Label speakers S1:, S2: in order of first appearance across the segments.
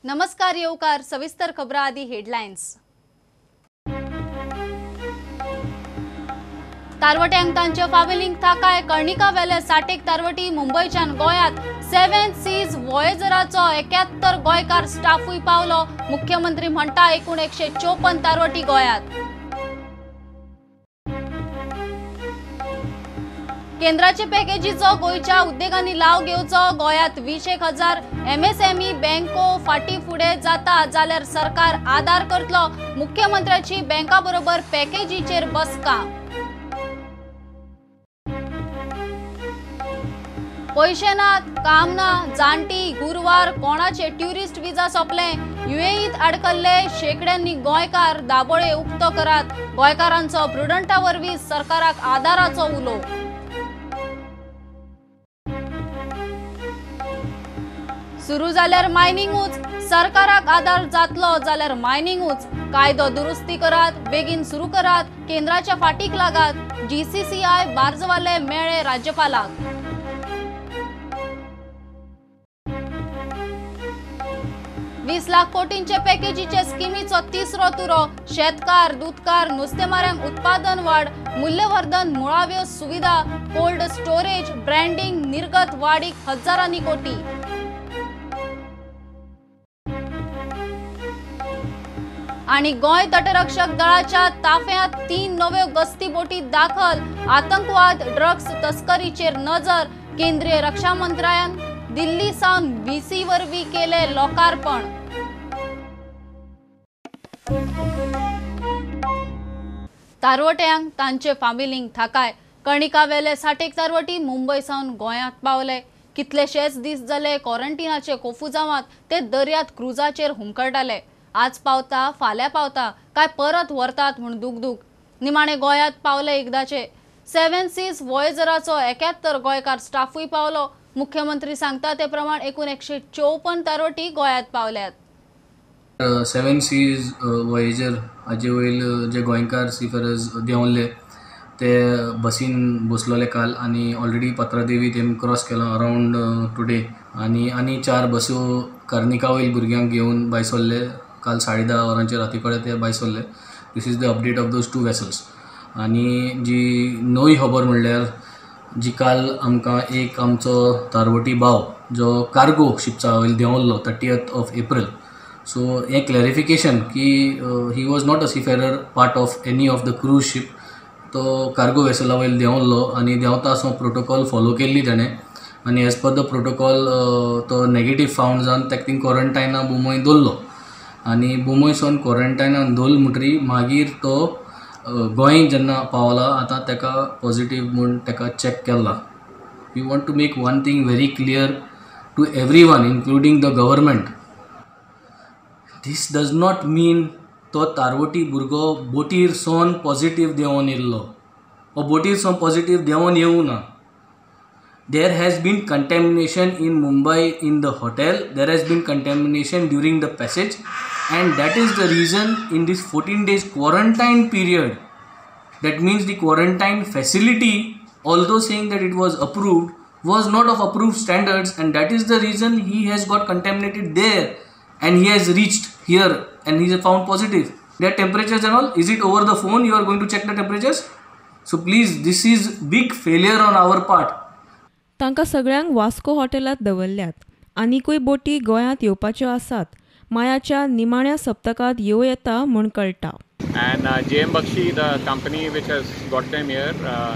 S1: नमस्कार येवकार सविस्तर खबरां आदी हेडलायन्स। तारवट्यांक तांचे फाविलिंग थाकाय कर्णिका वेले 60 तारवटी मुंबईच्यान गोंयांत 7 सीज वॉयेजराचो 71 गोंयकार स्टाफूय पावलो। मुख्यमंत्री म्हणटा एकूण 154 तारवटी गोंयांत। केंद्राचे पॅकेजीचो गोयच्या उद्देगांनी लाव घेवचो। गोंयांत 20,000 MSME बँको फाटी फुडें जाता जाल्यार सरकार आदार करतलो। मुख्यमंत्र्याची बँका बरोबर पॅकेजीचेर बसका। पैशे नात, काम ना, जाणटी गुरुवार कोणाचे ट्युरिस्ट विजा सोंपले। UAEत अडकल्ले शेकड्यांनी गोंयकार दाबोळे उक्तो करात। गोंयकारांचो प्रुडंटा वरवीं सरकाराक आदाराचो उलो। सुरू जाल्यार मायनिंगूच, सरकाराक आदार जातलो जाल्यार मायनिंगूच। कायदो दुरुस्ती करात, बेगीन सुरू करात, केंद्राच्या फाटीक लागात। GCCI बार्जवाले मेळे राज्यपालाक। 20 लाख कोटींचे पॅकेजीचे स्किमीचो तिसरो तुरो। शेतकार, दूधकार, नुस्तेमाऱ्यांक उत्पादन वाड, मूल्यवर्धन, मुळाव्यो सुविधा, कोल्ड स्टोरेज, ब्रँडिंग, निर्गत वाडीक हजारांनी कोटी। आणि गोंय तटरक्षक दळाच्या ताफ्यांत 3 नव्यो गस्ती बोटी दाखल। आतंकवाद, ड्रग्स तस्करीचेर नजर। केंद्रीय रक्षा मंत्र्यान दिल्ली सावन VC वरवीं केले लोकार्पण। तारवट्यांक तांचे फामिलींक थाकाय कर्णिका वेले 60 तारवटी मुंबई सावन गोंयांत पावले। कितलेशेच दीस जाले क्वारंटिनाचे कोफुजावांत ते दर्यांत क्रुजाचेर हुमकळटाले। आज पावता फाल्यां पावता काय परत व्हरतात म्हूण दुगदूग। निमाणे गोंयांत पावले एकदाचे। 7 सीज वॉयेजराचो 71 गोंयकार स्टाफूय पावलो। मुख्यमंत्री सांगता ते प्रमाण एकूण 154 तारवटी गोंयांत पावल्यात।
S2: 7 सीज वॉयेजर हाजे वयर जे गोंयकार सीफरर्स देंवल्ले ते बसीन बसलोले काल आनी ऑलरेडी पात्रादेवी तेम क्रॉस केलो अरावंड टुडे आनी 4 बसो कर्णिका वयल्या भुरग्यांक घेवन भायर सरले। काल 10:30 वरांचेर राती कडेन ते भायर सरले। This is the update of those 2 vessels. आनी जी नवी खबर म्हणल्यार जी काल आमकां एक आमचो तारवटी भाव जो कार्गो शिपचा वयर देंवल्लो 30th एप्रिल। सो हे क्लॅरिफिकेशन की he was not a seafarer part of any of the cruise ship. तो कार्गो वेसला वयर देंवल्लो आनी देंवता आसतना प्रोटोकॉल फॉलो केल्ली ताणें आनी एज पर द प्रोटोकॉल तो नेगेटीव फावंड जावन ताका थिंग क्वॉरंटायना बुमय दवरलो आनी बुमय सावन क्वॉरंटायनान दवरलो म्हणटरी मागीर तो गोंय जेन्ना पावला आतां ताका पॉझिटीव म्हूण ताका चॅक केला। We want to make one thing very clear to everyone including the government. This does not mean तो तारवटी भुरगो बोटीर सावन पॉझिटीव देंवन येयल्लो वो बोटीर सावन पॉझिटीव देंवन येवं ना। There has been contamination in Mumbai in the hotel. There has been contamination during the passage, and that is the reason in this 14 days quarantine period. That means the quarantine facility, although saying that it was approved, was not of approved standards, and that is the reason he has got contaminated there, and he has reached here and he is found positive. Their temperatures and all, is it over the phone? You are going to check the temperatures? So please, this is big failure on our part.
S3: तांकां सगळ्यांक वास्को हॉटेलांत दवरल्यात। आनीकूय बोटी गोंयांत येवपाच्यो आसात। मायाच्या निमाण्या सप्तकांत येता म्हूण कळटा।
S4: And JM Bakshi, the company which has got them here,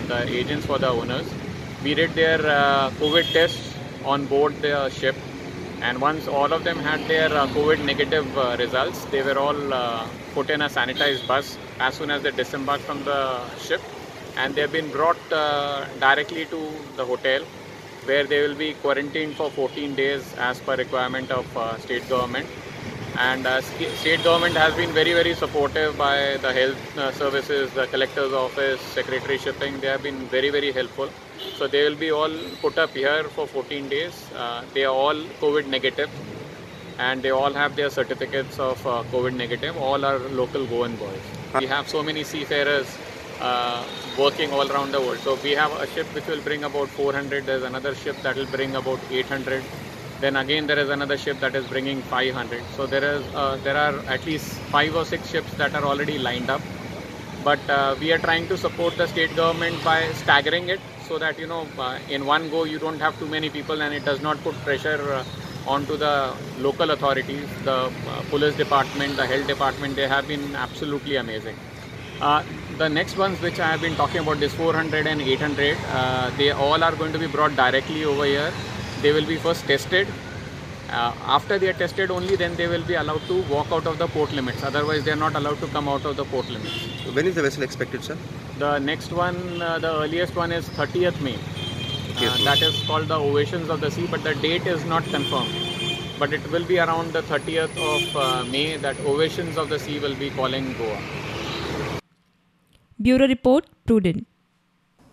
S4: the agents for the owners, we did their COVID tests on board the ship, and once all of them had their COVID negative results, they were all put in a sanitized bus as soon as they disembarked from the ship, and they have been brought directly to the hotel, where they will be quarantined for 14 days as per requirement of state government. And state government has been very, very supportive by the health services, the collector's office, secretary shipping. They have been very, very helpful. So they will be all put up here for 14 days. They are all COVID negative, and they all have their certificates of COVID negative. All are local Goan boys. We have so many seafarers working all around the world. So we have a ship which will bring about 400. There's another ship that will bring about 800. Then again there is another ship that is bringing 500. So there are at least 5 or 6 ships that are already lined up. But we are trying to support the state government by staggering it so that in one go you don't have too many people and it does not put pressure onto the local authorities. The police department, the health department, they have been absolutely amazing. The next ones which I have been talking about, this 400 and 800, they all are going to be brought directly over here. They will be first tested. After they are tested only, then they will be allowed to walk out of the port limits. Otherwise, they are not allowed to come out of the port limits.
S5: So when is the vessel expected, sir?
S4: The next one, the earliest one is 30th May.
S5: Yes,
S4: That is called the Ovations of the Sea, but the date is not confirmed. But it will be around the 30th of May that Ovations of the Sea will be calling Goa.
S3: Bureau report prudent.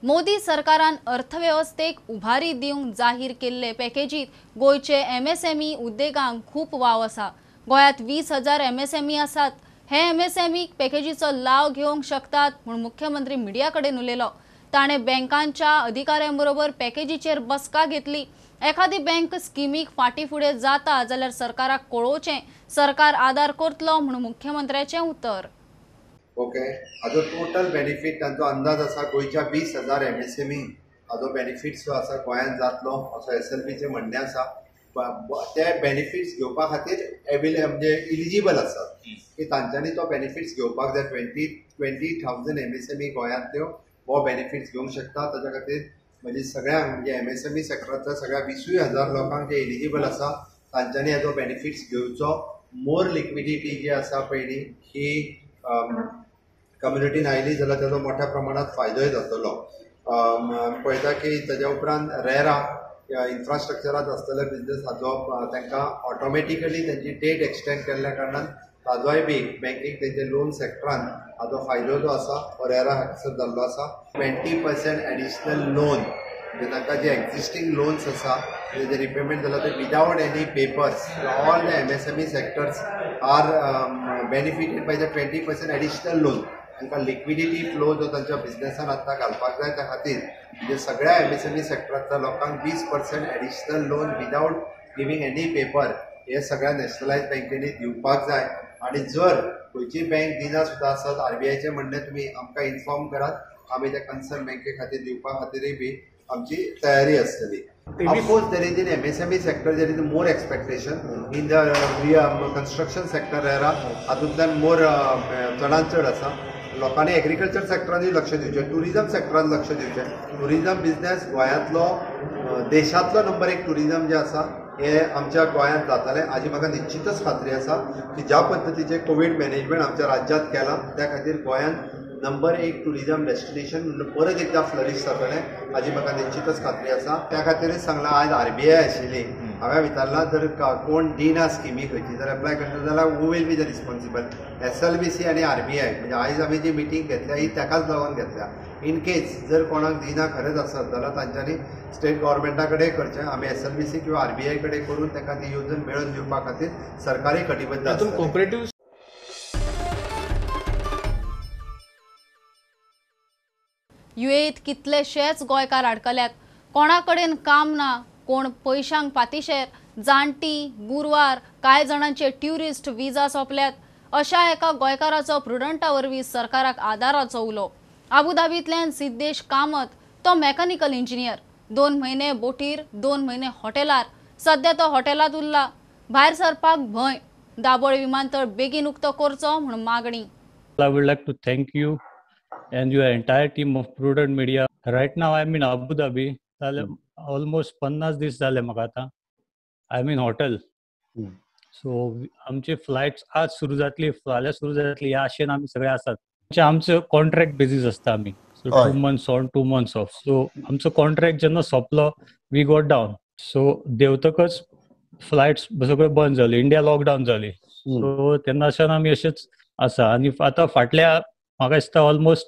S1: Modi सरकारान अर्थवेवस्थेक उभारी दिवंक जाहीर केल्ले पॅकेजीत गोयचे MSME उद्देगांक खूप wow आसा. गोंयांत 20,000 MSME आसात. हे MSME पॅकेजीचो लाव घेवंक शकतात म्हूण मुख्यमंत्री मिडिया कडेन उलयलो. ताणें बँकांच्या अधिकाऱ्यांबरोबर पॅकेजीचेर बसका घेतली. एखादी बँक स्किमीक फाटीफुडें जाता जाल्यार सरकाराक कळोवचें, सरकार आदार करतलो म्हूण मुख्यमंत्र्याचें उतर.
S6: ओके, हाजो टोटल बेनिफीट तांचो अंदाज आसा गोंयच्या 20,000 MSME हाजो बेनिफिट्स जो आसा गोंयांत जातलो असो SLBचें म्हणणें आसा. ते बेनिफिट्स घेवपा खातीर म्हणजे इलिजिबल आसात की तांच्यांनी तो बेनिफिट्स घेवपाक जाय. 20,000 MSME गोंयांतल्यो हो बेनिफिट्स घेवंक शकता. ताच्या खातीर म्हणजे सगळ्यांक म्हणजे MSME सेक्टरांतल्या सगळ्या 20,000 लोकांक जे इलिजिबल आसा तांच्यांनी हाजो बेनिफिट्स घेवचो. मोर लिक्विडिटी जी आसा पयली ही कम्युनिटीन आयली जाल्यार ताजो मोठ्या प्रमाणात फायदोय जातलो. पळयता की ताज्या उपरांत रेरा इन्फ्रास्ट्रक्चरांत आसतले बिझनेस हाजो तांकां ऑटोमॅटिकली तांची डेट एक्सटेंड केल्ल्या कारणान ताजोय बी बँकींग तेंचे लोन सेक्टरान हाजो फायदो जो आसा हो रेरा हांगसर जाल्लो आसा. 20% एडिशनल लोन म्हणजे तांकां जे एक्झिस्टींग लोन्स आसा जे रिपेमेंट जाला ते without any papers. All the MSME sectors are benefited by the 20% additional loan. तांकां लिक्विडिटी फ्लो जो तांच्या बिझनेसान आतां घालपाक जाय त्या खातीर म्हणजे सगळ्या MSME सेक्टरांतल्या लोकांक 20% additional loan without giving any paper हे सगळ्या नॅशनलायज बँकेनी दिवपाक जाय. आनी जर खंयची बँक दिना सुद्दां आसत RBIचें म्हणणें तुमी आमकां इन्फॉर्म करात. आमी त्या कन्सर्न बँके खातीर दिवपा खातीरय बी आमची तयारी आसतली. Of course, there is in MSME sector, there is more expectation. In the construction sector era, हातूंतल्यान more चडांत चड आसा. लोकांनी एग्रीकल्चर सेक्टरांनी लक्ष दिवचें, टुरिजम सेक्टरान लक्ष दिवचें. टुरिजम बिझनेस गोंयांतलो देशांतलो नंबर 1 टुरिजम जे आसा हे आमच्या गोंयांत जातलें हाजी म्हाका निश्चितच खात्री आसा की ज्या पद्दतीचें कोवीड मॅनेजमेंट आमच्या राज्यांत केलां त्या खातीर गोंयांत नंबर 1 टुरिजम डेस्टिनेशन म्हणून परत एकदा फ्लरिश जातलें हाजी म्हाका निश्चितच खात्री आसा. त्या खातीरच सांगलां आयज RBI आशिल्ली. हांवें विचारलां जर कोण दिना स्किमी खंयची जर एप्लाय करता जाल्यार who will be the responsible. SLBC आनी RBI म्हणजे आयज आमी जी मिटींग घेतल्या ही ताकाच लागून घेतल्या. इन केस जर कोणाक दिना खरेंच आसत जाल्यार तांच्यांनी स्टेट गव्हर्मेंटा कडेन करचें. आमी SLBC किंवा RBI कडेन करून तांकां ती येवजण मेळोवन दिवपा खातीर सरकारी कटिबद्ध आसा.
S1: UAEत कितलेशेच गोंयकार अडकल्यात. कोणा कडेन काम ना, कोण पयशांक पातीशेर, जाणटी, गुरवार, कांय जाणांचे ट्युरिस्ट विजा सोंपल्यात. अशा एका गोंयकाराचो प्रुडंटा वरवीं सरकाराक आदाराचो उलो. आबुधाबींतल्यान सिद्धेश कामत तो मेकॅनिकल इंजिनियर. 2 म्हयने बोटीर, 2 म्हयने हॉटेलार. सध्या तो हॉटेलांत उरला. भायर सरपाक भंय. दाबोळ विमानतळ बेगीन उक्तो करचो म्हूण मागणी.
S7: I would like to thank you and your entire team of Prudent Media. Right now I'm in Abu Dhabi. Almost 50 दीस झाले म्हाका आतां. I'm in hotel. So आमचे फ्लायट्स आज सुरू जातली, फाल्यां सुरू जातली ह्या आशेन आमी सगळे आसात. आमचो कॉन्ट्रॅक्ट बेसीस आसता आमी. So 2 months on, 2 months off. So आमचो कॉन्ट्रॅक्ट जेन्ना सोंपलो वी गॉट डावन. सो देंवतकच फ्लायट्स सगळे बंद जाली. इंडिया लॉकडावन जाली. सो तेन्नाच्यान आमी अशेंच आसा. आनी आतां फाटल्या म्हाका दिसता ऑलमोस्ट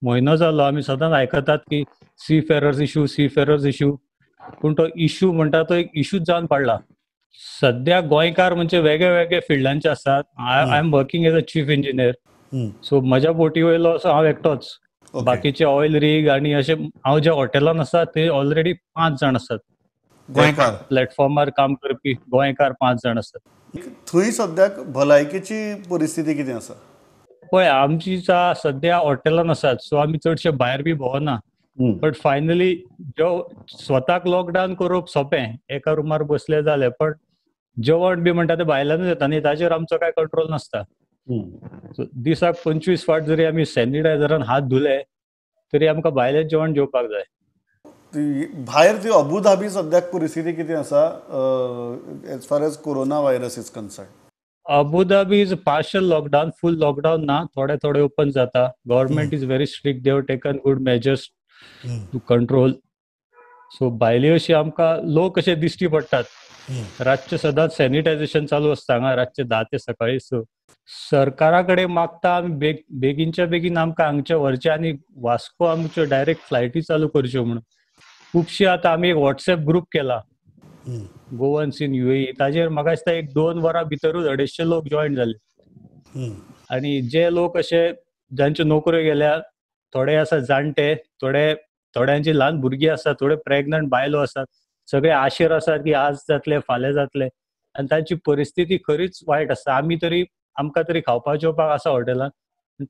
S7: म्हयनो जालो आमी सदांच आयकतात की सी फेरर्स इश्यू पूण तो इश्यू म्हणटा तो एक इश्यूच जावन पडला. सध्या गोंयकार म्हणजे वेगळे वेगळे फिल्डांचे आसात. I am working as a chief engineer. So म्हज्या बोटी वयलो असो हांव एकटोच. बाकीचे ऑयल रीग आनी अशे हांव ज्या हॉटेलान आसा ते ऑलरेडी 5 जाण आसात.
S8: गोंयकार
S7: प्लॅटफॉर्मार काम करपी गोंयकार 5 जाण आसात.
S8: थंय सद्याक भलायकेची परिस्थिती कितें आसा?
S7: पळय आमची सद्या हॉटेलान आसात, सो आमी चडशे भायर बी भोंवना. बट फायनली स्वताक लॉकडावन करप सोंपें, एका रुमार बसले जालें, पण जेवण बी म्हणटा तें भायल्यानूच येता न्ही, ताजेर आमचो काय कंट्रोल नासता. सो दिसाक 25 फावट जरी आमी सॅनिटायझरान हात धुले तरी आमकां भायलें जेवण जेवपाक जाय.
S8: भायर ती अबुधाबी सद्याक परिस्थिती कितें आसा as far as corona virus is concern?
S7: Abu Dhabi is partial lockdown, full lockdown ना, थोडे ओपन जाता. Government is very strict, they have taken good measures to control. So भायली अशी आमकां लोक अशे दिश्टी पडटात. रातचे सदांच सॅनिटायझेशन चालू आसता हांगा रातचे 10 ते सकाळी. सो सरकारा कडेन मागता आमी बेगीनच्या बेगीन आमकां हांगचे व्हरचे आनी वास्को आमच्यो डायरेक्ट फ्लायटी चालू करच्यो म्हणून. खुबशी आतां आमी एक व्हॉट्सएप ग्रुप केला गोवन्स इन UAE, ताजेर म्हाका दिसता एक 2 वरां भितरूच 250 लोक जॉयन जाले. आनी जे लोक अशे जांच्यो नोकऱ्यो गेल्या, थोडे आसा जाणटे, थोड्यांची ल्हान भुरगीं आसात, थोडे प्रेग्नंट बायलो आसात, सगळे आशेर आसात की आज जातले फाल्यां जातले, आनी तांची परिस्थिती खरीच वायट आसा. आमकां तरी खावपाक जेवपाक आसा हॉटेलान,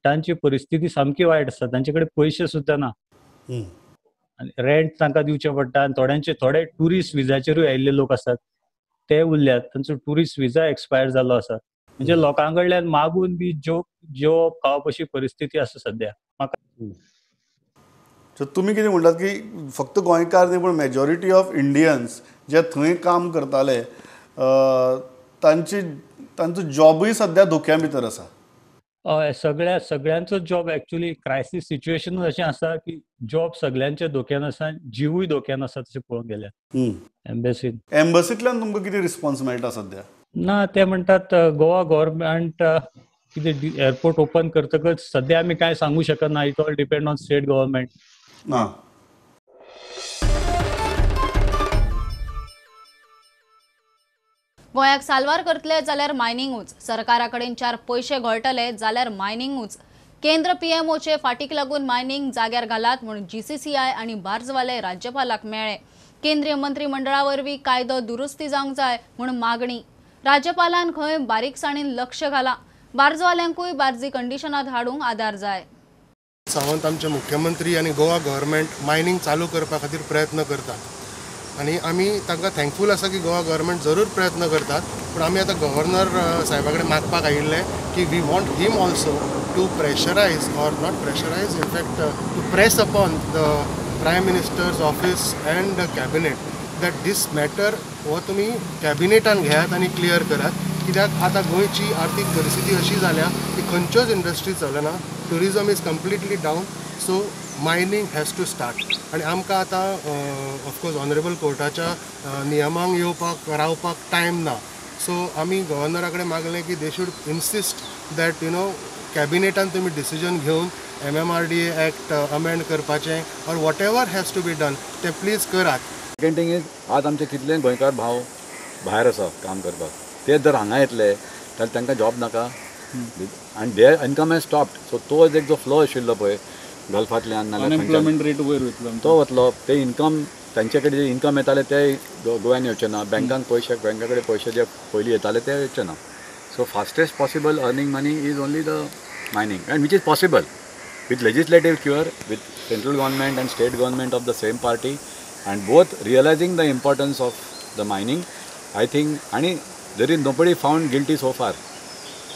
S7: तांची परिस्थिती सामकी वायट आसा. तांचे कडेन पयशे सुद्दां ना आनी रेंट तांकां दिवचें पडटा. आनी थोडे टुरिस्ट विजाचेरूय आयिल्ले लोक आसात, ते उरल्यात, तांचो टुरिस्ट विजा एक्सपायर जाल्लो आसा. म्हणजे लोकां कडल्यान मागून बी जेवप खावप अशी परिस्थिती आसा सद्या.
S8: तुमी कितें म्हणटात की फक्त गोंयकार न्ही पूण मेजॉरिटी ऑफ इंडियन्स जे थंय काम करताले तांचो जॉबूय सद्या धोक्या भितर आसा?
S7: हय, सगळ्यांचो जॉब एक्चुअली क्रायसीस सिच्युएशनूच अशें आसा की जॉब सगळ्यांचे धोक्यान आसा, जीवूय धोक्यान आसा तशें पळोवंक गेल्यार.
S8: एम्बसींतल्यान तुमकां कितें रिस्पॉन्स मेळटा सद्या?
S7: ना, ते म्हणटात गोवा गव्हर्नमेंट कितें एअरपोर्ट ओपन करतकच सद्या आमी कांय सांगू शकना, it all depend on state government.
S1: गोंयाक साल्वार करतले जाल्यार मायनिंगूच, सरकारा कडेन 4 पैसे गळटले जाल्यार मायनिंगूच. केंद्र PMOचे फाटीक लागून मायनिंग जाग्यार घालात म्हणून GCCI आनी बार्जवाले राज्यपालाक मेळ्ळे. केंद्रीय मंत्रिमंडळा वरवीं कायदो दुरुस्ती जावंक जाय म्हणून मागणी. राज्यपालान खंय बारीकसाणीन लक्ष घाला. बार्जवाल्यांकूय बार्जी कंडिशनांत हाडूंक आदार जाय.
S9: सावंत आमचे मुख्यमंत्री आनी गोवा गव्हर्नमेंट मायनिंग चालू करपा खातीर प्रयत्न करतात आनी आमी तांकां थँकफूल आसा की गोवा गव्हर्नमेंट जरूर प्रयत्न करतात. पूण आमी आतां गव्हर्नर साहेबा कडेन मागपाक आयिल्ले की we want him also to pressurise or not pressurise in fact to press upon the prime minister's office and the cabinet that this matter हो तुमी कॅबिनेटान घेयात आनी क्लियर करात. कित्याक आतां गोंयची आर्थीक परिस्थिती अशी जाल्या की खंयच्योच इंडस्ट्री चलना, tourism is completely down. So mining has to start आनी आमकां आतां ऑफकोर्स ऑनरेबल कोर्टाच्या नियमांक येवपाक रावपाक टायम ना. सो आमी गव्हर्नरा कडेन मागलें की दे शूड इन्सिस्ट दॅट कॅबिनेटान तुमी डिसिजन घेवन MMRDA एक्ट अमेंड करपाचें or whatever has to be done तें प्लीज करात.
S10: सेकंड थिंग इज आज आमचे कितले गोंयकार भाव भायर आसा काम करपाक, ते जर हांगा येतले जाल्यार तांकां जॉब नाका आनी there income has stopped. So तो एक जो फ्लो आशिल्लो पळय गल्फांतल्यान
S11: अनएम्प्लॉयमेंट रेट वयर वयतलो
S10: तो वतलो. ते इनकम तांचे कडेन जे इनकम येताले ते गोंयान येवचे ना. बँका कडेन पयशे जे पयलीं येताले ते येवचे ना. So fastest possible earning money is only the mining end which is possible with legislative cure, with central government and state government of the same party, and both realizing the importance of the mining, I think, and there is nobody found guilty so far.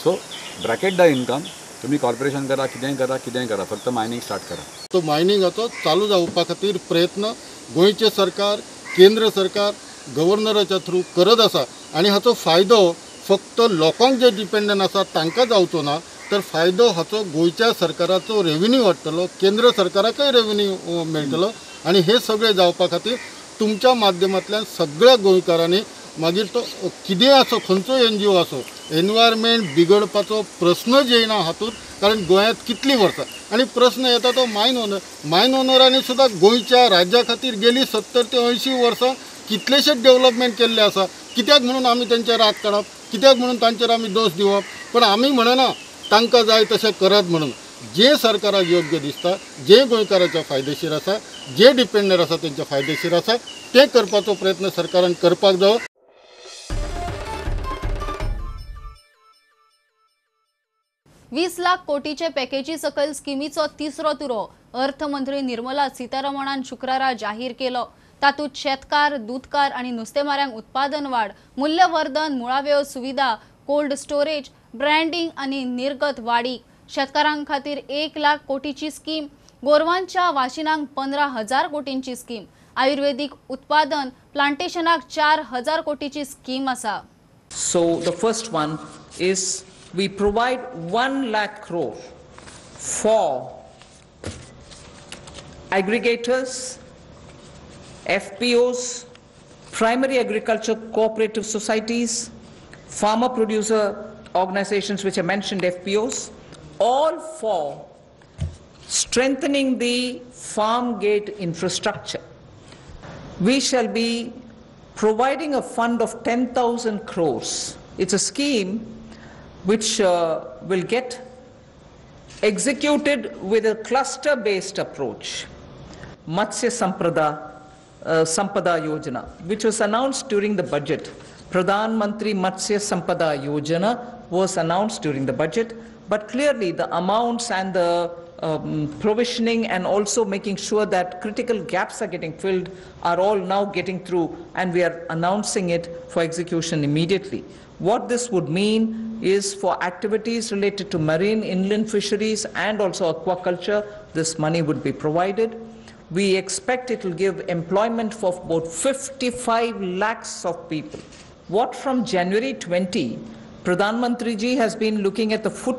S10: So bracket the income, तुम्ही corporation करा, कितेंय करा, फक्त mining start करा.
S9: तो mining हाचो चालू जावपा खातीर प्रयत्न गोंयचे सरकार, केंद्र सरकार, गव्हर्नराच्या थ्रू करत आसा आनी हाचो फायदो फक्त लोकांक जे डिपेंडंट आसा तांकां जावचो ना, तर फायदो हाचो गोंयच्या सरकाराचो रेव्हेन्यू वाडटलो, केंद्र सरकाराकय रेव्हेन्यू मेळटलो आनी हे सगळें जावपा खातीर तुमच्या माध्यमांतल्यान सगळ्या गोंयकारांनी मागीर तो कितें आसो, खंयचोय NGO आसो, एनवायरमेंट बिगडपाचो प्रस्नच येयना हातूंत. कारण गोंयांत कितलीं वर्सां आनी प्रस्न येता तो मायन ओनरांनी सुद्दां गोंयच्या राज्या खातीर गेली 70 ते 80 वर्सां कितलेशेच डेव्हलपमेंट केल्ले आसा. कित्याक म्हणून आमी तेंचेर राग काडप, कित्याक म्हणून तांचेर आमी दोश दिवप, पण आमी म्हणना तांकां जाय तशें करात म्हणून. जे सरकाराक योग्य दिसता, जे गोंयकारांच्या फायदेशीर आसा, जे डिपेंडंट आसा तेंच्या फायदेशीर आसा ते करपाचो प्रयत्न सरकारान करपाक जावो.
S1: 20 लाख कोटीचे पॅकेजी सकयल स्किमीचो तिसरो तुरो अर्थमंत्री निर्मला सीतारमणान शुक्रारा जाहीर केलो. तातूंत शेतकार, दूधकार आणि नुस्तेमाऱ्यांक उत्पादन वाढ, मूल्यवर्धन, मुळाव्यो सुविधा, कोल्ड स्टोरेज, ब्रँडिंग आणि निर्गत वाडी, शेतकारांक खातीर 1 लाख कोटीची स्कीम, गोरवांच्या वाशिनांक 15,000 कोटींची स्कीम, आयुर्वेदिक उत्पादन, प्लांटेशनाक 4,000 कोटीची स्कीम आसा.
S11: So the first one is we provide 1 lakh crore for aggregators, FPOs, primary agriculture cooperative societies, farmer producer organizations which I mentioned, FPOs, all for strengthening the farm gate infrastructure. We shall be providing a fund of 10,000 crores. It's a scheme which will get executed with a cluster-based approach. Matsya Sampada Yojana, which was announced during the budget. Pradhan Mantri Matsya Sampada Yojana was announced during the budget, but clearly the amounts and the provisioning and also making sure that critical gaps are getting filled are all now getting through, and we are announcing it for execution immediately. What this would mean is for activities related to marine inland fisheries and also aquaculture, this money would be provided. We expect it will give employment for about 55 lakhs of people. What from January 20, Pradhan Mantri ji has been looking at the foot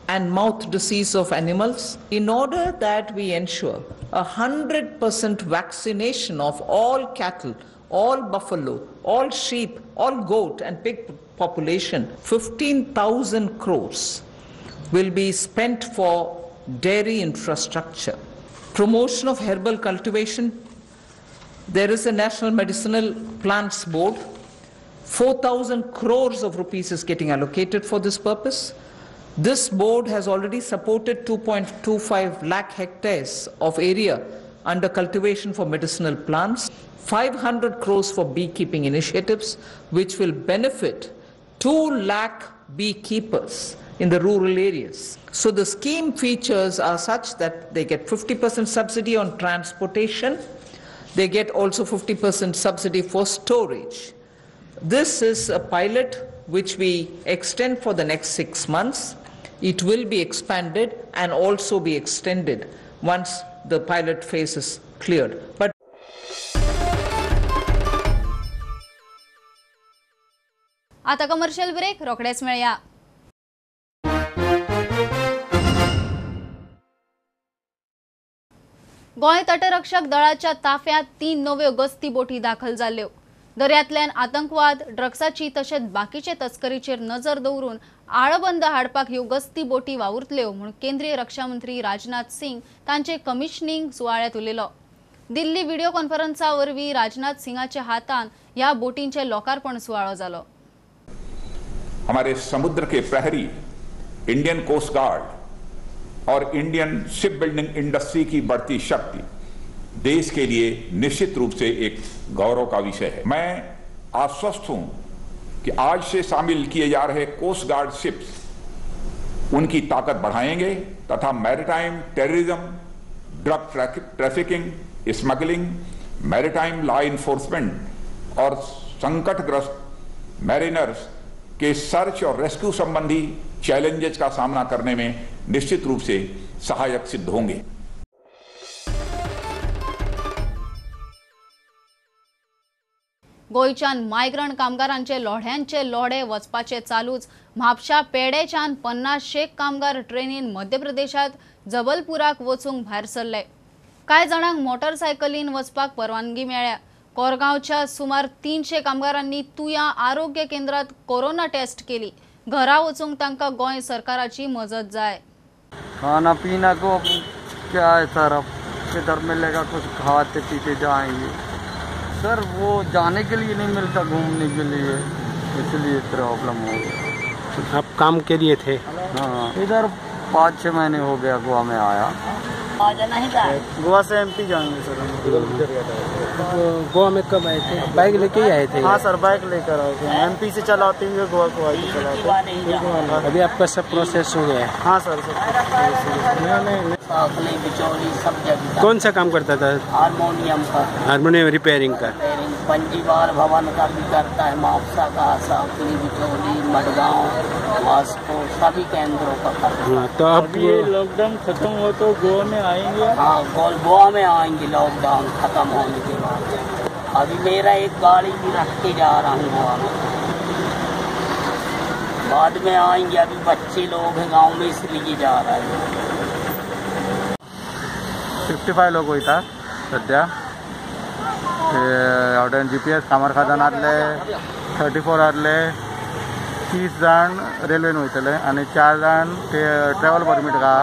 S11: and mouth disease of animals in order that we ensure 100% vaccination of all cattle, all buffalo, all sheep, all goat and pig population. 15,000 crores will be spent for dairy infrastructure. Promotion of herbal cultivation. There is a National Medicinal Plants Board. 4,000 crores of rupees is getting allocated for this purpose. This board has already supported 2.25 lakh hectares of area under cultivation for medicinal plants. 500 crores for beekeeping initiatives, which will benefit 2 lakh beekeepers in the rural areas. So the scheme features are such that they get 50% subsidy on transportation. They get also 50% subsidy for storage. This is a pilot which we extend for the next 6 months. It will be expanded and also be extended once the pilot phase is cleared. But
S1: आता commercial break रोखडेच मेळया. गोंय तटरक्षक दळाच्या ताफ्यांत 3 नव्यो गस्ती बोटी दाखल जाल्यो. दर्यांतल्यान आतंकवाद, ड्रग्साची तशेंच बाकीचे तस्करीचेर नजर दवरून आळबंद हाडपाक ह्यो गस्ती बोटी वावुरतल्यो म्हूण केंद्रीय रक्षा मंत्री राजनाथ सिंग तांचे कमिशनिंग सुवाळ्यात उलयलो. दिल्ली व्हिडिओ कॉन्फरन्सा वरवीं राजनाथ सिंगाच्या हातान ह्या बोटींचे लोकार्पण सुवाळो जालो.
S12: हमारे समुद्र के प्रहरी, इंडियन कोस्ट गार्ड और इंडियन शिप बिल्डिंग इंडस्ट्री की बढ़ती शक्ति देश के लिए निश्चित रूप से एक गौरव का विषय है. मैं आश्वस्त हूं कि आज से शामिल किए जा रहे कोस्ट गार्ड शिप्स उनकी ताकत बढ़ाएंगे तथा maritime terrorism, drug trafficking, smuggling, maritime law enforcement और संकटग्रस्त मैरिनर्स के सर्च और रेस्क्यू संबंधी चैलेंजेस का सामना करने में निश्चित रूप से सहायक सिद्ध होंगे.
S1: गोयच्यान मायग्रंट कामगारांचे लोढ्यांचे लोढे वचपाचे चालूच. म्हापशा पेडेच्यान 50 शेक कामगार ट्रेनीन मध्य प्रदेशात जबलपुराक वचूंक भायर सरले. कांय जाणांक मोटरसायकलीन वचपाक परवानगी मेळ्ळ्या. कोरगांवच्या सुमार 300 कामगारांनी तुया आरोग्य केंद्रात कोरोना टेस्ट केली. घरा वचूंक तांकां गोंय सरकाराची मजत जाय.
S13: खाना पीना को क्या है सर, अब किधर मिलेगा, कुछ खाते पीते जाएंगे सर, वो जाने के लिए नहीं मिलता घूमने के लिए, इसलिए प्रॉब्लम हो गया.
S14: आप काम के लिए थे?
S13: हाँ, इधर 5-6 महीने हो गया गोवा में आया।
S14: गोवा से एमपी जाएंगे सर हम।
S15: गोवा में कब आए थे? बाइक लेके ही आए थे?
S14: हाँ सर, बाइक लेकर आए थे। एमपी से चलाते हुए गोवा को आए चलाते।
S15: अभी आपका सब प्रोसेस हो गया है?
S14: हाँ सर, सब
S15: बिचौली सब जगह। कौन सा काम करता था?
S16: हारमोनियम का,
S15: हारमोनियम रिपेयरिंग का।
S16: पंजीवाल भवन का भी करता है, मापसा का, सावली, बिचौली, मडगांव, वास्को सभी केंद्रों का करता है।
S15: हाँ, तो अब
S14: ये लॉकडाउन खत्म हो तो गोवा में आएंगे?
S16: हाँ, गोवा में आएंगे लॉकडाउन खत्म होने के बाद। अभी मेरा एक गाड़ी भी रख के जा रहा हूँ गोवा में, बाद में आएंगे। अभी बच्चे लोग हैं गाँव में इसलिए जा रहा है।
S17: 55 लोक वयता सध्या। हावटेन GPS कामार खजानातले 34 आसले, 30 जाण रेल्वेन वयतले आनी 4 जाण ते ट्रॅव्हल परमीट का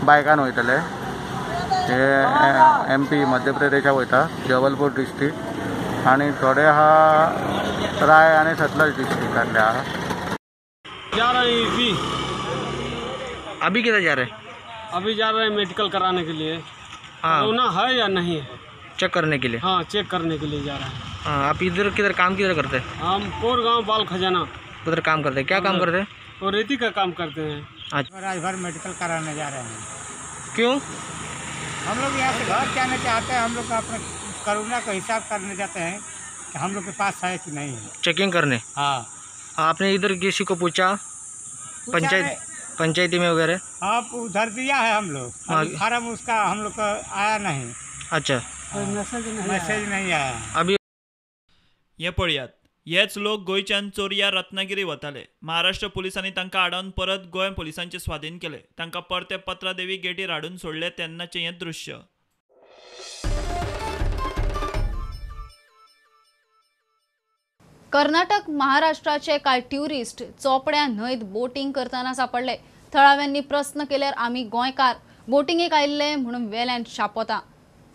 S17: बायकान वयतले। हे MP मध्य प्रदेशा वयता, जबलपूर डिस्ट्रिक्ट, आनी थोडे आहा राय आनी सतलज डिस्ट्रिक्टातले आहा।
S18: जा रहे हैं
S15: अभी किधर जा रहे हैं?
S18: अभी जा रहे हैं मेडिकल कराने के लिए।
S15: हाँ,
S18: कोरोना है या नहीं है
S15: चेक करने के लिए?
S18: हाँ, चेक करने के लिए जा रहे हैं।
S15: हाँ, आप इधर किधर काम किधर करते हैं?
S18: हम कोरगांव बाल खजाना
S15: उधर काम करते हैं। क्या काम करते हैं?
S18: और रेती का काम करते हैं।
S15: अच्छा,
S19: राजभर मेडिकल कराने जा रहे हैं।
S15: क्यों?
S19: हम लोग यहाँ से घर जाना चाहते हैं। हम लोग का अपने कोरोना का हिसाब करने जाते हैं कि हम लोग के पास है कि नहीं है,
S15: चेकिंग करने।
S19: हाँ,
S15: आपने इधर किसी को पूछा पंचायती में वगैरह?
S19: आप उधर दिया है हम लोग, फार्म उसका हम लोग का आया नहीं।
S15: अच्छा,
S19: मैसेज नहीं आया
S15: अभी।
S20: हे पळयात, हेच लोक गोंयच्यान चोरया रत्नागिरी वताले। महाराष्ट्र पुलिसांनी तांकां आडावन परत गोंय पुलिसांचे स्वाधीन केले। तांकां परते पत्रादेवी गेटीर हाडून सोडले तेन्नाचें हें दृश्य।
S1: कर्नाटक महाराष्ट्राचे कांय ट्युरिस्ट चोपड्या न्हंयत बोटिंग करतना सापडले। थळाव्यांनी प्रश्न केल्यार आमी गोंयकार बोटिंगेक आयिल्ले म्हणून वेल्यान शापोता।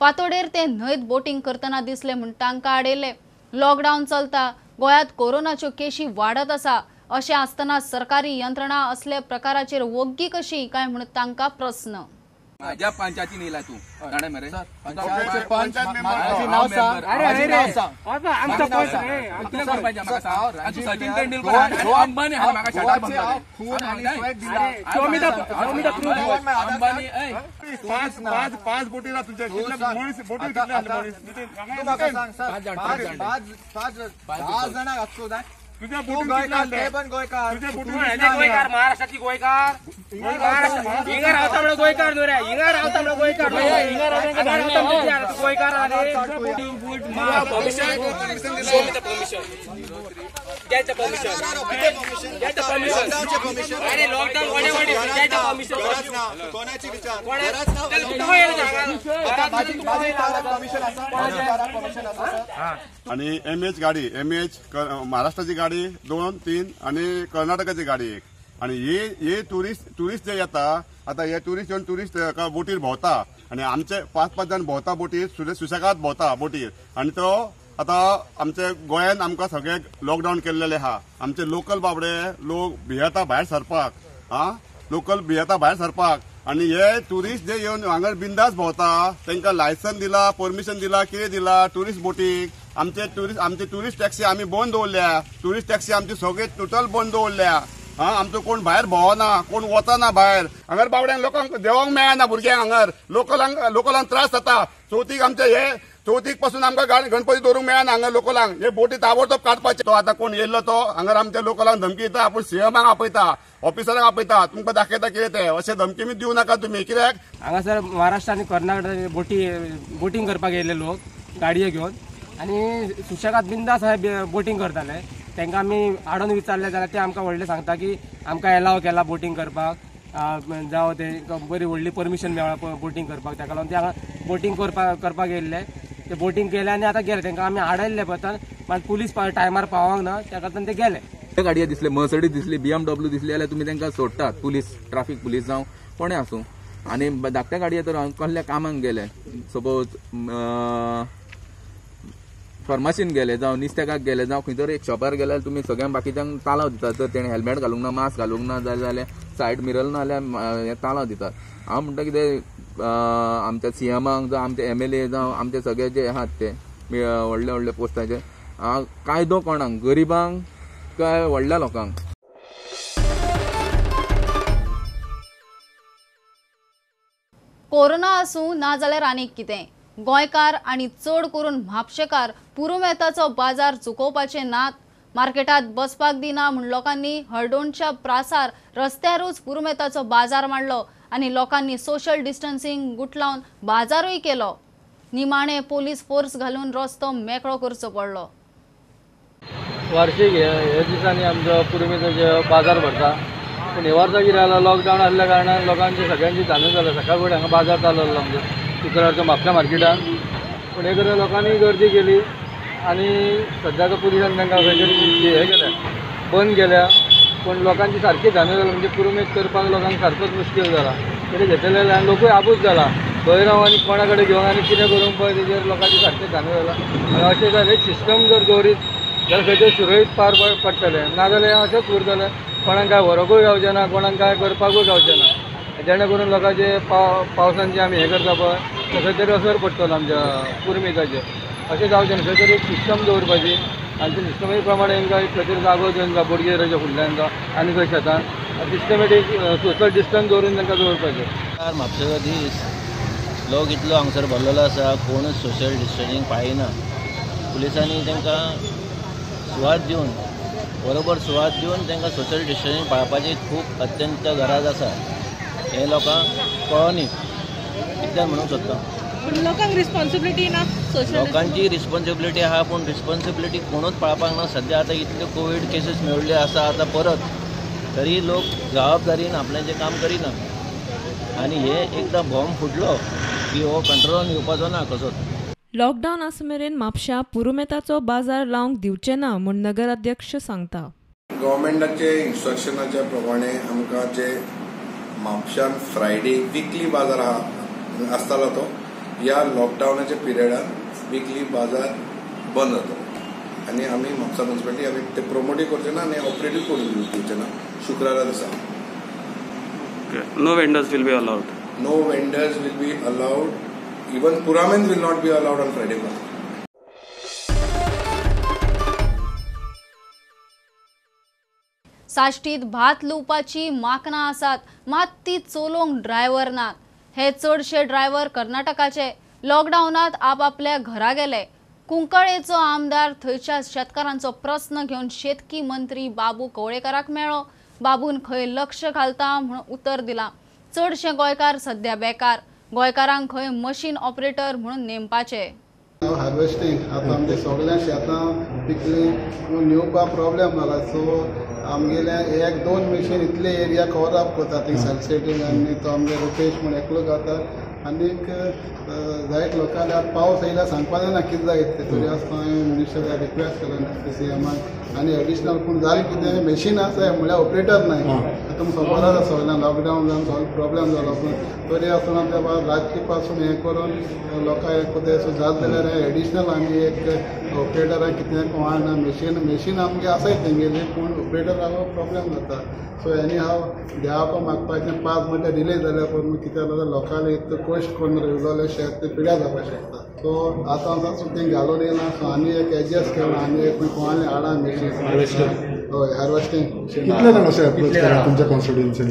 S1: फातोडेर ते न्हंयत बोटिंग करतना दिसले म्हूण तांकां आडयले। लॉकडावन चलता, गोंयांत कोरोनाच्यो केशी वाडत आसा, अशें आसतना सरकारी यंत्रणा असले प्रकाराचेर वग्गी कशी काय म्हूण तांकां प्रश्न।
S21: माझ्या पंचायतीन येयला तू जाणे मरे सचिन तेंडुलकर अंबानी
S22: पाच बोटीला तुझ्या तुझ्या
S23: महाराष्ट्राची गोयकार हिंगा रावता गोयकार नो रे हिंगा रावता गोयकार गोयकार अरे लॉकडाऊन
S22: कोणाची विचार आणि MH गाडी MH महाराष्ट्राची गाडी 2-3 आणि कर्नाटकाची गाडी 1 आणि हे टुरिस्ट जे येता आता हे टुरिस्ट येऊन टुरिस्ट बोटीर भोवता आणि आमचे 5-5 जण भोवता बोटीर सुशेगाद भोवता बोटीर आणि तो आता आमचे गोंयान आमकां सगळे लॉकडाऊन केल्लेले आहा आमचे लोकल बाबडे लोक भियेता भायर सरपाक लोकल भियेता भायर सरपाक आणि हे टुरिस्ट जे येवन हांगा बिंदास भोवता तांकां लायसन दिला परमिशन दिला कितें दिला टुरिस्ट बोटीक आमचे टुरिस्ट टॅक्सी आमी बंद दवरल्या टुरिस्ट टॅक्सी आमची सगळे टोटल बंद दवरल्या आमचो कोण भायर भोवना कोण वचना भायर हांगर बाबड्यांक लोकांक देवंक मेळना भुरग्यांक हांगर लोकलांक त्रास जाता चवथीक आमचे हे चवथीक पासून आमकां गणपती दवरूंक मेळना हांगा लोकलांक हे बोटी ताबडतोब काडपाचे तो आतां कोण येयल्लो तो हांगर आमच्या लोकलांक धमकी दिता आपूण CMाक आपयता ऑफिसरांक आपयता तुमकां दाखयता कितें ते अशें धमकी बी दिवं नाका तुमी कित्याक
S23: हांगा सर महाराष्ट्र आनी कर्नाटक बोटिंग करपाक येयल्ले लोक गाडये घेवन आनी सुशेगाद बिंदास बोटिंग करताले तांकां आमी हाडून विचारले जाल्यार ते आमकां व्हडले सांगता की आमकां एलाव केला बोटिंग करपाक जावं ते बरी व्हडली परमिशन मेळ्ळा बोटिंग करपाक ताका लागून ते हांगा बोटिंग करपाक येयल्ले ते बोटिंग केले आनी आतां गेले तांकां आमी हाडयल्ले पळय मागीर पुलीस टायमार पावोंक ना त्या खातीर ते गेले
S21: गाडये दिसले मर्सिडीज दिसली BMW दिसली जाल्यार तुमी तांकां सोडटात पुलीस ट्रॅफिक पुलीस जावं कोणें आसूं आनी धाकट्या गाडये तर कसल्या कामाक गेले सपोज फार्मासीन गेले जावं निस्तेकाक गेले जावं खंय तर एक शॉपार गेल्यार तुमी सगळ्यांक बाकीच्यांक चालाव दितात तर तेणें हेल्मेट घालूंक ना मास्क घालूंक ना जाल्यार सायड मिरल ना जाल्यार हे ताळो दितात. हांव म्हणटा कितें आमच्या सीएमाक जावं आमचे MLA जावं आमचे सगळे जे आहात ते व्हडले व्हडले पोस्टाचे कायदो कोणाक, गरिबांक काय व्हडल्या लोकांक?
S1: कोरोना आसूं ना जाल्यार आनीक कितें, गोंयकार आनी चड करून म्हापशेकार पुरुमेताचो बाजार चुकोवपाचे नात. मार्केटात बसपाक दिना म्हूण लोकांनी हळदोणच्या प्रासार रस्त्यारूच पुरुमेताचो बाजार मांडलो आनी लोकांनी सोशल डिस्टन्सिंग गुटलावन बाजारूय केलो. निमाणे पोलीस फोर्स घालून रस्तो मेकळो करचो पडलो.
S2: वार्षिक हे दिसांनी आमचो पुरुमेताचो बाजार भरता. पूण हे वर्सा कितें जालां, लॉकडावन आसल्या कारणान लोकांची सगळ्यांची धांदल जाल्या. सकाळ फुडें हांगा बाजार चालवलो म्हणजे शुक्रारचो म्हापसा मार्केटान. पूण हे करून लोकांनी गर्दी केली आनी सद्याक पुलिसान तांकां खंय तरी हे केल्या, बंद केल्या. पूण लोकांची सारकी धांदल जाल्या म्हणजे पुरुमेत करपाक लोकांक सारकोच मुश्कील जाला. कितें घेतलेले जाल्यार लोकूय आबूज जाला. खंय राव आनी कोणा कडेन घेवन आनी कितें करूंक पळय तेजेर लोकांची सारकें धांदल जाला. आनी अशें जालें सिस्टम जर दवरीत जाल्यार खंय तरी सुरळीत पार पडटलें. नाजाल्यार अशेंच उरतलें, कोणाक काय व्हरकूय गावचें ना, कोणाक काय करपाकूय गावचें ना. जेणे करून लोकांचे पावसांचे आमी हें करता पळय खंय तरी असर पडटलो आमच्या पुरुमेताचेर. अशें जावचें ना. खंय तरी एक सिस्टम दवरपाची आनी त्या सिस्टमे प्रमाणे तांकां खंय तरी जागो घेवन जावं बोडगेराच्या फुडल्यान जावं आनी खंय शेतान सिस्टमॅटीक सोशल डिस्टन्स दवरून तांकां दवरपाचें.
S4: म्हापशेचो दीस लोक इतलो हांगसर भरलेलो आसा, कोणूच सोशल डिस्टन्सिंग पाळिना. पुलिसांनी तांकां सुवात दिवन बरोबर सुवात दिवन तांकां सोशल डिस्टन्सिंग पाळपाची खूब अत्यंत गरज आसा. हे लोकांक कळोनी कित्याक म्हणूंक सोदता.
S5: लोकांक रिस्पॉन्सिबिलिटी ना.
S4: लोकांची रिस्पॉन्सिबिलिटी आहा पूण रिस्पॉन्सिबिलिटी कोणूच पाळपाक ना. सद्या आतां इतल्यो कोवीड केसीस मेळिल्ल्यो आसा आतां परत, तरी लोक जबाबदारीन आपल्याचें काम करिना. आनी हे एकदां बॉम्ब फुटलो की हो कंट्रोलान येवपाचो ना कसोच.
S3: लॉकडावन आस मेरेन म्हापशा पुरुमेताचो बाजार लावंक दिवचे ना म्हूण नगराध्यक्ष सांगता.
S24: गव्हर्मेंटाचे इन्स्ट्रक्शनाच्या प्रमाणे आमकां जे म्हापशान फ्रायडे विकली बाजार आसतालो तो ह्या लॉकडावनाच्या पिरियडान विकली बाजार बंद जातो. आनी आमी म्हापसा म्युनिसिपालिटी आमी ते प्रमोटूय करचे ना आनी ऑपरेटूय करून दिवचे ना. शुक्रारा दिसा
S25: no vendors will be allowed.
S24: No vendors will be allowed. Even पुरामेंत will not be allowed on Friday market.
S1: साश्टीत भात लुवपाची माकनां आसात, मात ती चलोवंक ड्रायव्हर नात. हे चडशे ड्रायव्हर कर्नाटकाचे. लॉकडावनात आपापल्या घरा गेले. कुंकळेचो आमदार थंयच्या शेतकारांचो प्रस्न घेवन शेतकी मंत्री बाबू कवळेकाराक मेळ्ळो. बाबून खंय लक्ष घालता म्हूण उतर दिलां. चडशे गोंयकार सध्या बेकार. गोंयकारांक खंय मशीन ऑपरेटर म्हणून नेमपाचे.
S26: हार्वेस्टिंग आतां आमचे सगळ्या शेतां पिकली नेवपाक प्रॉब्लेम जाला. सो आमगेले 1-2 मशीन इतले एरिया कवर अप करता. ती सॅलसेटींग आनी तो आमगे रुपेश म्हूण एकलो जाता. आनीक जायत लोकांनी आतां पावस येयल्यार सांगपा जायना कितें जायत तें. तरी आसतना हांवें मिनिस्टराक रिक्वेस्ट केलो CMाक आनी एडिशनल. पूण जालें कितें मशीन आसा म्हळ्यार ऑपरेटर नाय. आतां खबरच आसा सगळ्यांक लॉकडावन जावन सगळो प्रॉब्लेम जालो. पूण तरी आसतना ते रातची पासून हें करून लोकांक कितें जात जाल्यार एडिशनल आमी एक ऑपरेटराक कितें कळना. मशीन आमगे आसाय तेंगेली पूण ऑपरेटराक प्रॉब्लेम जाता. सो एनी हांव देवाको मागपाचें 5 मिनटां डिले जाल्यार पूण कितें जाल्यार लोकांनी एक तर कश्ट करून रोयलोलें शेत तें पिड्यार जावपाक शकता. सो आतां सुद्दां घालून येयना. सो आनी एक एडजस्ट केला आनी एक कोणालें हाडा मशीन. हय हार्वेस्टिंग.
S27: कितले जाण अशें एप्रोच केला तुमच्या कॉन्स्टिट्युएन्सीन?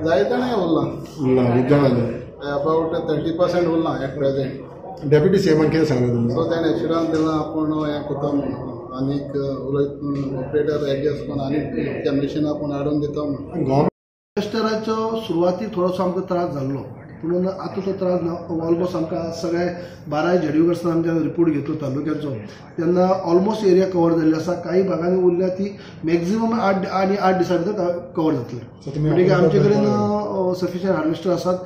S26: जायत जाणां उरलां. अबावट 30% उरलां एट प्रेजेंट.
S27: डेप्युटी सीएमान कितें सांगलें तुमकां?
S26: सो तेणें एश्युरन्स दिला आपूण हें कोता म्हणून आनीक ऑपरेटर एडजस्ट करून आनीक त्या मशिनां आपूण हाडून दिता म्हणून.
S28: इन्व्हेस्टराचो सुरवातीक थोडोसो आमकां त्रास जाल्लो पूण आतां तो त्रास ना. ऑलमोस्ट आमकां सगळे 12 झेड्युवर्सान आमच्या रिपोर्ट घेतलो तालुक्याचो तेन्ना ऑलमोस्ट एरिया कवर जाल्ली आसा. काही भागांनी उरल्या ती मॅक्झिमम 8 दिसां भितर कवर जातली. म्हणजे आमचे कडेन सफिशियंट हार्वेस्टर आसात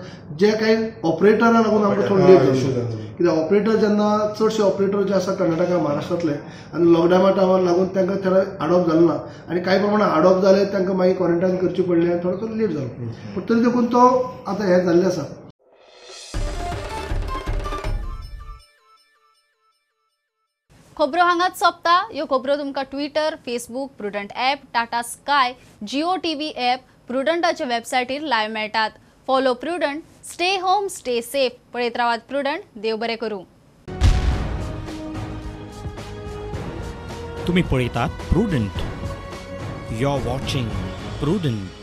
S28: जे काही ऑपरेटराक लागून आमकां थोडो लेट जालो. कित्याक ऑपरेटर जेन्ना चडशे ऑपरेटर जे आसा कर्नाटका महाराष्ट्रांतले आनी लॉकडावनाक लागून तांकां थोडे अडॉप्ट जालें ना आनी कांय प्रमाणात अडॉप्ट जाले तांकां मागीर क्वॉरंटायन करचें पडलें आनी थोडो लेट जालो. पूण तरी देखून तो आतां हें जाल्लें आसा.
S1: खबरो हांगाच सोंपता. ह्यो खबरो तुमकां Twitter, Facebook, Prudent app, Tata sky, Jio TV app, प्रुडंटाच्या वेबसायटीर लायव्ह मेळटात. Follow Prudent, stay home, stay safe. पळयत रावात प्रुडंट. देव बरें करूं.
S6: तुम्ही पळयतात Prudent. You are watching prudent.